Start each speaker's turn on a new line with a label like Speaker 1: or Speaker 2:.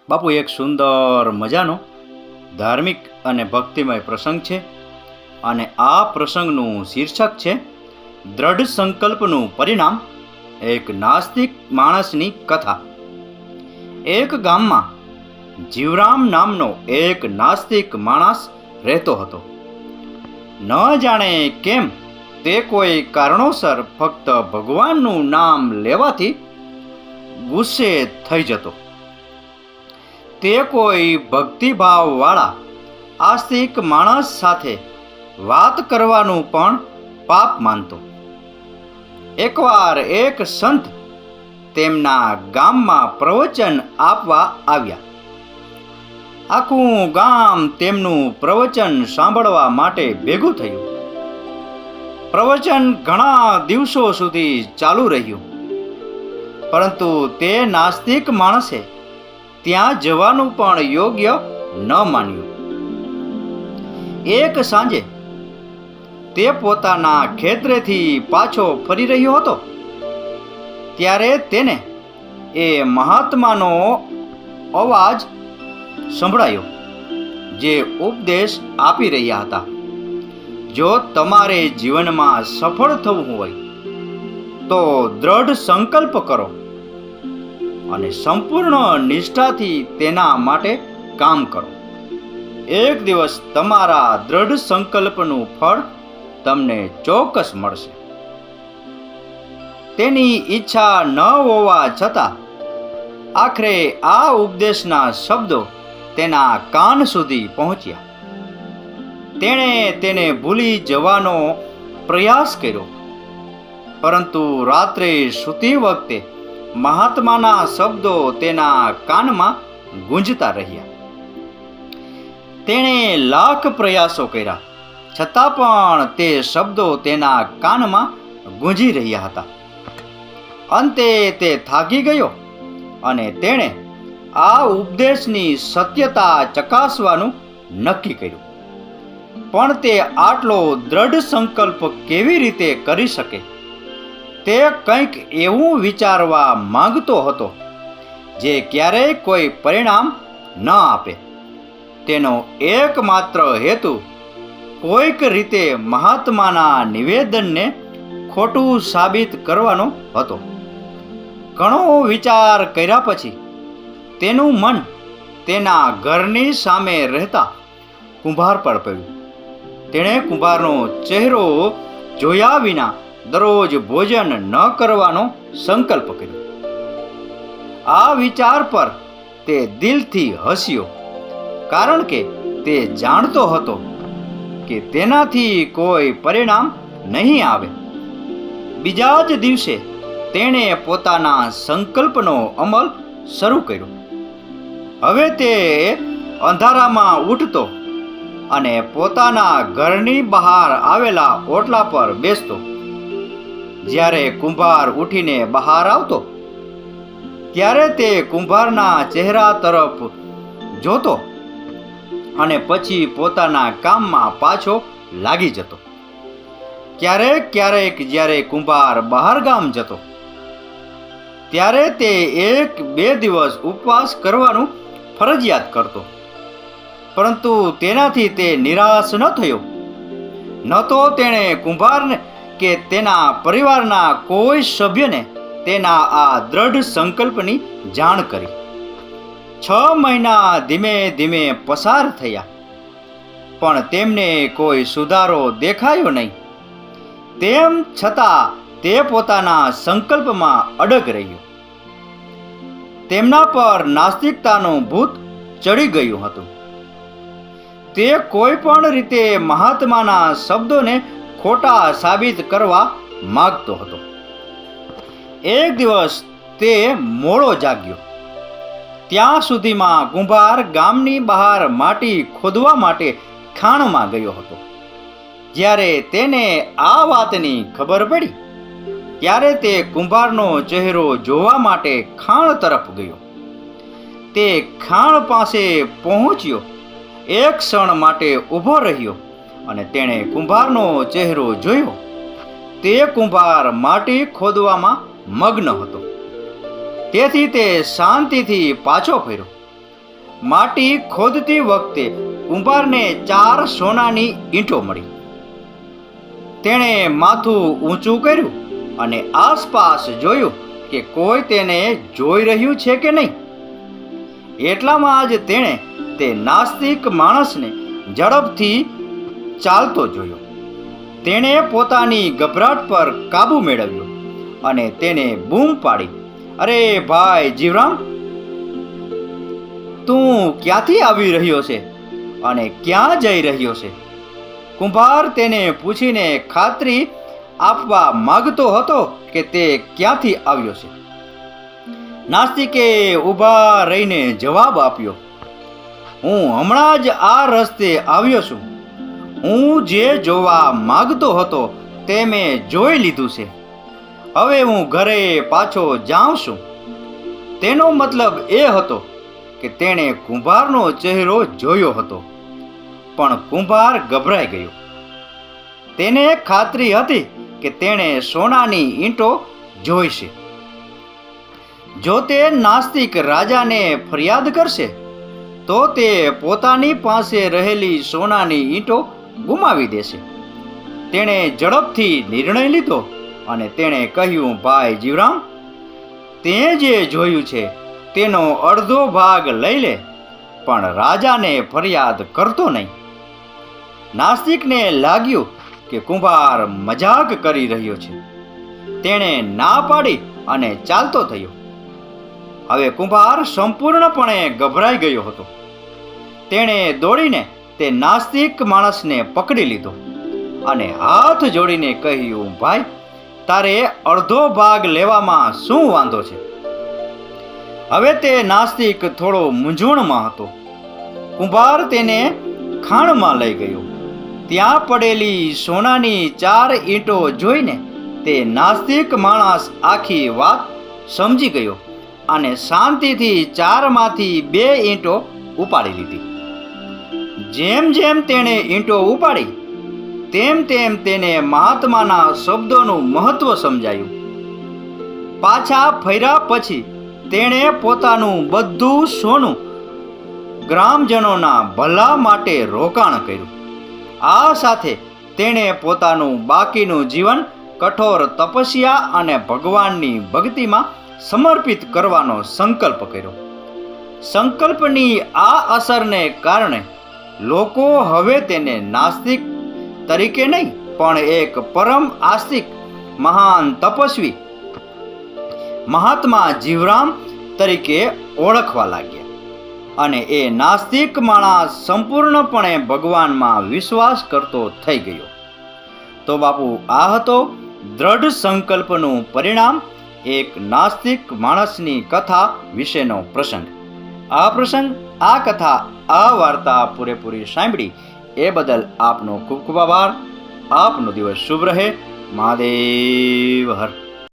Speaker 1: બાપુ, એક સુંદર મજાનો ધાર્મિક અને ભક્તિમય પ્રસંગ છે અને આ પ્રસંગનું શીર્ષક છે દ્રઢ સંકલ્પનું પરિણામ. એક નાસ્તિક માણસની કથા. એક ગામમાં જીવરામ નામનો એક નાસ્તિક માણસ રહેતો હતો. ન જાણે કેમ તે કોઈ કારણોસર ફક્ત ભગવાનનું નામ લેવાથી ગુસ્સે થઈ જતો. તે કોઈ ભક્તિભાવવાળા આસ્તિક માણસ સાથે વાત કરવાનું પણ પાપ માનતો. એકવાર એક સંત તેમના ગામમાં પ્રવચન આપવા આવ્યા. આખું ગામ તેમનું પ્રવચન સાંભળવા માટે ભેગું થયું. પ્રવચન ઘણા દિવસો સુધી ચાલુ રહ્યું, પરંતુ તે નાસ્તિક માણસે ત્યાં જવાનું પણ યોગ્ય ન માન્યું. એક સાંજે તે પોતાના ખેતરેથી પાછો ફરી રહ્યો હતો, ત્યારે તેને એ મહાત્માનો અવાજ સંભળાયો, જે ઉપદેશ આપી રહ્યા હતા. જો તમારે જીવનમાં સફળ થવું હોય તો દ્રઢ સંકલ્પ કરો અને સંપૂર્ણ નિષ્ઠાથી તેના માટે કામ કરો. એક દિવસ તમારા દ્રઢ સંકલ્પનું ફળ તમને ચોક્કસ મળશે. તેની ઈચ્છા ન હોવા છતાં આખરે આ ઉપદેશના શબ્દો તેના કાન સુધી પહોંચ્યા. તેણે તેને ભૂલી જવાનો પ્રયાસ કર્યો, પરંતુ રાત્રે સૂતી વખતે મહાત્માના શબ્દો તેના કાનમાં ગુંજતા રહ્યા. તેણે લાખ પ્રયાસો કર્યા, છતાં પણ તે શબ્દો તેના કાનમાં ગુંજી રહ્યા હતા. અંતે તે થાકી ગયો અને તેણે આ ઉપદેશની સત્યતા ચકાસવાનું નક્કી કર્યું. પણ તે આટલો દ્રઢ સંકલ્પ કેવી રીતે કરી શકે? તે કંઈક એવું વિચારવા માંગતો હતો જે ક્યારેય કોઈ પરિણામ ન આપે. તેનો એકમાત્ર હેતુ કોઈક રીતે મહાત્માના નિવેદનને ખોટું સાબિત કરવાનો હતો. ઘણો વિચાર કર્યા પછી તેનું મન તેના ઘરની સામે રહેતા કુંભાર પર પડ્યું. તેણે કુંભારનો ચહેરો જોયા વિના દરરોજ ભોજન ન કરવાનો સંકલ્પ કર્યો. આ વિચાર પર તે દિલથી હસ્યો, કારણ કે તે જાણતો હતો કે તેનાથી કોઈ પરિણામ નહીં આવે. બીજા જ દિવસે તેણે પોતાના સંકલ્પનો અમલ શરૂ કર્યો. હવે તે અંધારામાં ઉઠતો અને પોતાના ઘરની બહાર આવેલા ઓટલા પર બેસતો. જ્યારે કુંભાર ઉઠીને બહાર આવતો, ત્યારે તે કુંભારના ચહેરા તરફ જોતો અને પછી પોતાના કામમાં પાછો લાગી જતો. ક્યારેક ક્યારેક જ્યારે કુંભાર બહાર ગામ જતો, ત્યારે તે 1-2 દિવસ ઉપવાસ કરવાનું ફરજિયાત કરતો, પરંતુ તેનાથી તે નિરાશ ન થયો. ન તો તેણે કુંભારને કે તેના પરિવારના કોઈ સભ્યને તેના આ દ્રઢ સંકલ્પની જાણ કરી. 6 મહિના ધીમે ધીમે પસાર થયા, પણ તેમને કોઈ સુધારો દેખાયો નહીં. તેમ છતાં તે પોતાના સંકલ્પમાં અડગ રહ્યો. તેમના પર નાસ્તિકતાનું ભૂત ચડી ગયું હતું. તે કોઈ પણ રીતે મહાત્માના શબ્દોને ખોટા સાબિત કરવા માંગતો હતો. એક દિવસ તે મોડો જાગ્યો. ત્યાં સુધીમાં કુંભાર ગામની બહાર માટી ખોદવા માટે ખાણમાં ગયો હતો. જ્યારે તેને આ વાતની ખબર પડી, ત્યારે તે કુંભારનો ચહેરો જોવા માટે ખાણ તરફ ગયો. તે ખાણ પાસે પહોંચ્યો, એક ક્ષણ માટે ઊભો રહ્યો અને તેણે કુંભારનો ચહેરો જોયો. તે કુંભાર માટી ખોદવામાં મગ્ન હતો. તેથી તે શાંતિથી પાછો ફર્યો માટી ખોદતી વખતે કુંભારને 4 સોનાની ઈંટો મળી. તેણે માથું ઊંચું કર્યું અને આસપાસ જોયું કે કોઈ તેને જોઈ રહ્યું છે કે નહીં. એટલામાં જ તેણે તે નાસ્તિક માણસને ઝડપથી ચાલતો જોયો. તેણે પોતાની ગભરાટ પર કાબુ મેળવ્યો અને તેને બૂમ પાડી, અરે ભાઈ જીવરામ, તું ક્યાંથી આવી રહ્યો છે અને ક્યાં જઈ રહ્યો છે? કુંભાર તેને પૂછીને ખાતરી આપવા માંગતો હતો કે તે ક્યાંથી આવ્યો છે. નાસ્તિકે ઊભા રહીને જવાબ આપ્યો, હું હમણાં જ આ રસ્તે આવ્યો છું. હું જે જોવા માંગતો હતો તે મેં જોઈ લીધું છે. હવે હું ઘરે પાછો જાઉં છું. તેનો મતલબ એ હતો કે તેણે કુંભારનો ચહેરો જોયો હતો, પણ કુંભાર ગભરાઈ ગયો. તેને ખાતરી હતી કે તેણે સોનાની ઈંટો જોઈ છે. જો તે નાસ્તિક રાજાને ફરિયાદ કરશે તો તે પોતાની પાસે રહેલી સોનાની ઈંટો ગુમાવી દેશે. તેણે ઝડપથી નિર્ણય લીધો અને તેણે કહ્યું, ભાઈ જીવરામ, તે જે જોયું છે તેનો અડધો ભાગ લઈ લે, પણ રાજાને ફરિયાદ કરતો નહીં. નાસ્તિકને લાગ્યું કે કુંભાર મજાક કરી રહ્યો છે. તેણે ના પાડી અને ચાલતો થયો. હવે કુંભાર સંપૂર્ણપણે ગભરાઈ ગયો હતો. તેણે દોડીને તે નાસ્તિક માણસને પકડી લીધો અને હાથ જોડીને કહ્યું, ભાઈ, તારે અડધો ભાગ લેવામાં શું વાંધો છે? હવે તે નાસ્તિક થોડો મૂંઝવણમાં હતો. કુંભાર તેને ખાણમાં લઈ ગયો. ત્યાં પડેલી સોનાની 4 ઈંટો જોઈને તે નાસ્તિક માણસ આખી વાત સમજી ગયો અને શાંતિથી 4માંથી 2 ઈંટો ઉપાડી લીધી. જેમ જેમ તેણે ઈંટો ઉપાડી તેમ તેમ તેને મહાત્માના શબ્દોનું મહત્વ સમજાયું. પાછા ફર્યા પછી તેણે પોતાનું બધું સોનું ગ્રામજનોના ભલા માટે રોકાણ કર્યું. આ સાથે તેણે પોતાનું બાકીનું જીવન કઠોર તપસ્યા અને ભગવાનની ભક્તિમાં સમર્પિત કરવાનો સંકલ્પ કર્યો. સંકલ્પની આ અસરને કારણે લોકો હવે તેને નાસ્તિક તરીકે નહીં, પણ એક પરમ આસ્તિક મહાન તપસ્વી મહાત્મા જીવરામ તરીકે ઓળખવા લાગ્યા. અને એ નાસ્તિક માણસ સંપૂર્ણપણે ભગવાનમાં વિશ્વાસ કરતો થઈ ગયો. તો બાપુ, આ હતો દ્રઢ સંકલ્પનું પરિણામ, એક નાસ્તિક માણસની કથા વિશેનો પ્રસંગ. આ પ્રસંગ, આ કથા, આ વાર્તા પૂરેપૂરી સાંભળી એ બદલ આપનો ખૂબ ખૂબ આભાર. આપનો દિવસ શુભ રહે. મહાદેવ હર.